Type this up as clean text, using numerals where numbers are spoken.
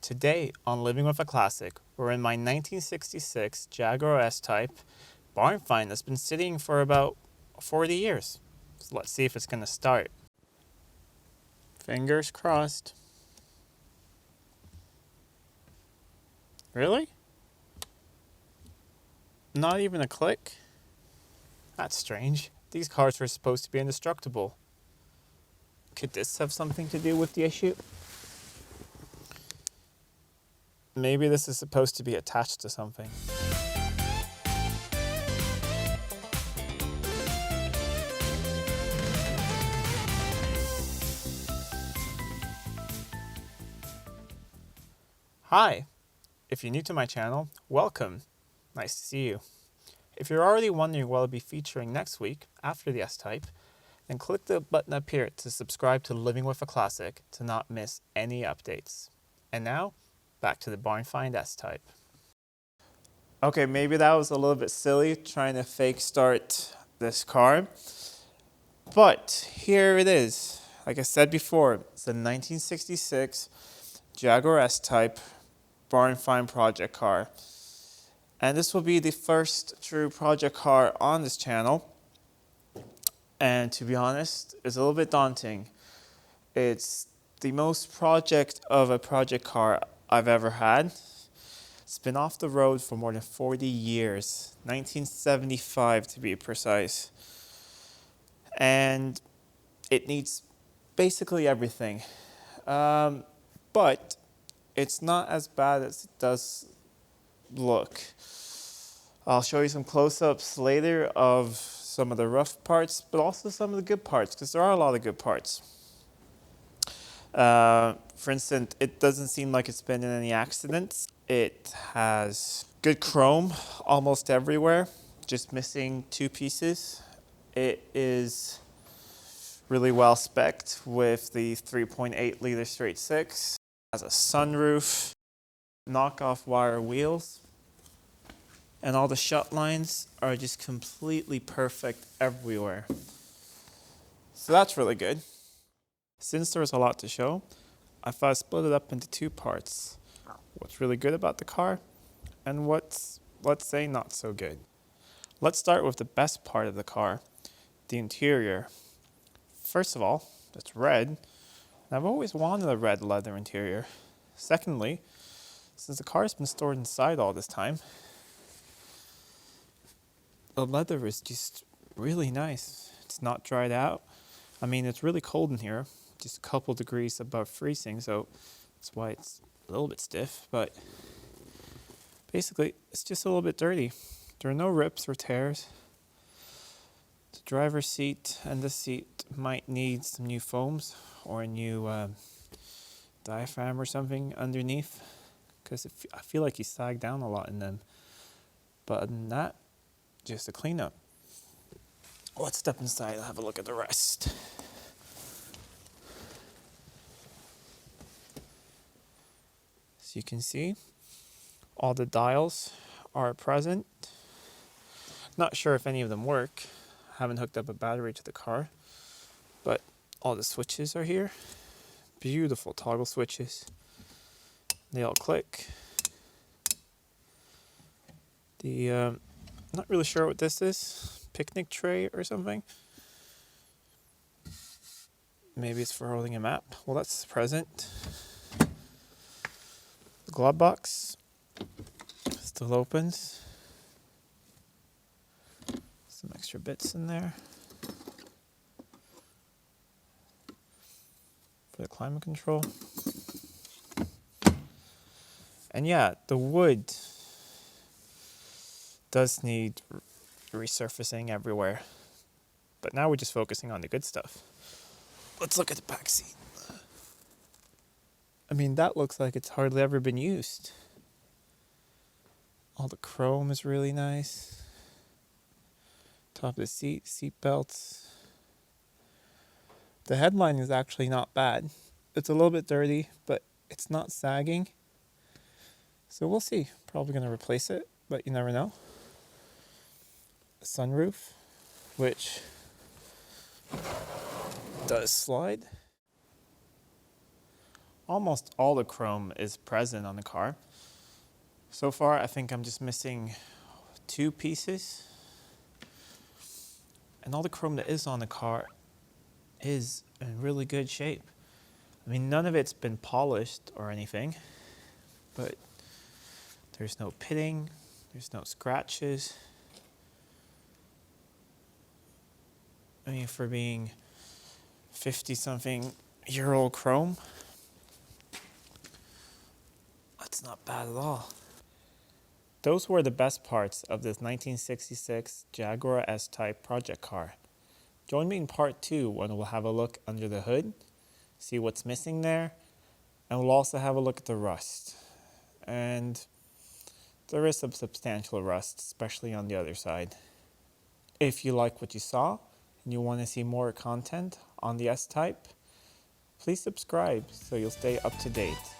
Today on Living with a Classic, we're in my 1966 Jaguar S-Type barn find that's been sitting for about 40 years. So let's see if it's going to start. Fingers crossed. Really? Not even a click? That's strange. These cars were supposed to be indestructible. Could this have something to do with the issue? Maybe this is supposed to be attached to something. Hi! If you're new to my channel, welcome. Nice to see you. If you're already wondering what I'll be featuring next week after the S-Type, then click the button up here to subscribe to Living with a Classic to not miss any updates. And now, back to the barn find S-Type. Okay, maybe that was a little bit silly trying to fake start this car, but here it is. Like I said before, it's a 1966 Jaguar S-Type barn find project car. And this will be the first true project car on this channel. And to be honest, it's a little bit daunting. It's the most project of a project car I've ever had. It's been off the road for more than 40 years, 1975 to be precise. And it needs basically everything. But it's not as bad as it does look. I'll show you some close-ups later of some of the rough parts, but also some of the good parts, because there are a lot of good parts. For instance, it doesn't seem like it's been in any accidents. It has good chrome almost everywhere, just missing two pieces. It is really well spec'd with the 3.8 liter straight six. It has a sunroof, knockoff wire wheels, and all the shut lines are just completely perfect everywhere. So that's really good. Since there's a lot to show, I thought I'd split it up into two parts. What's really good about the car, and what's, let's say, not so good. Let's start with the best part of the car, the interior. First of all, it's red, and I've always wanted a red leather interior. Secondly, since the car's been stored inside all this time, the leather is just really nice. It's not dried out. I mean, it's really cold in here, just a couple degrees above freezing, so that's why it's a little bit stiff, but basically it's just a little bit dirty. There are no rips or tears. The driver's seat and the seat might need some new foams or a new diaphragm or something underneath, because I feel like you sag down a lot in them. But other than that, just a cleanup. Let's step inside and have a look at the rest. As you can see, all the dials are present. Not sure if any of them work. Haven't hooked up a battery to the car, but all the switches are here. Beautiful toggle switches. They all click. Not really sure what this is. Picnic tray or something. Maybe it's for holding a map. Well, that's present. The glove box still opens. Some extra bits in there for the climate control. And yeah, the wood does need resurfacing everywhere. But now we're just focusing on the good stuff. Let's look at the back seat. I mean, that looks like it's hardly ever been used. All the chrome is really nice. Top of the seat belts. The headline is actually not bad. It's a little bit dirty, but it's not sagging. So we'll see. Probably going to replace it, but you never know. Sunroof, which does slide. almost all the chrome is present on the car. So far, I think I'm just missing 2 pieces. And all the chrome that is on the car is in really good shape. I mean, none of it's been polished or anything, but there's no pitting, there's no scratches. I mean, for being 50-something-year-old chrome, that's not bad at all. Those were the best parts of this 1966 Jaguar S-Type project car. Join me in part 2 when we'll have a look under the hood, see what's missing there, and we'll also have a look at the rust. And there is some substantial rust, especially on the other side. If you like what you saw and you want to see more content on the S-Type, please subscribe so you'll stay up to date.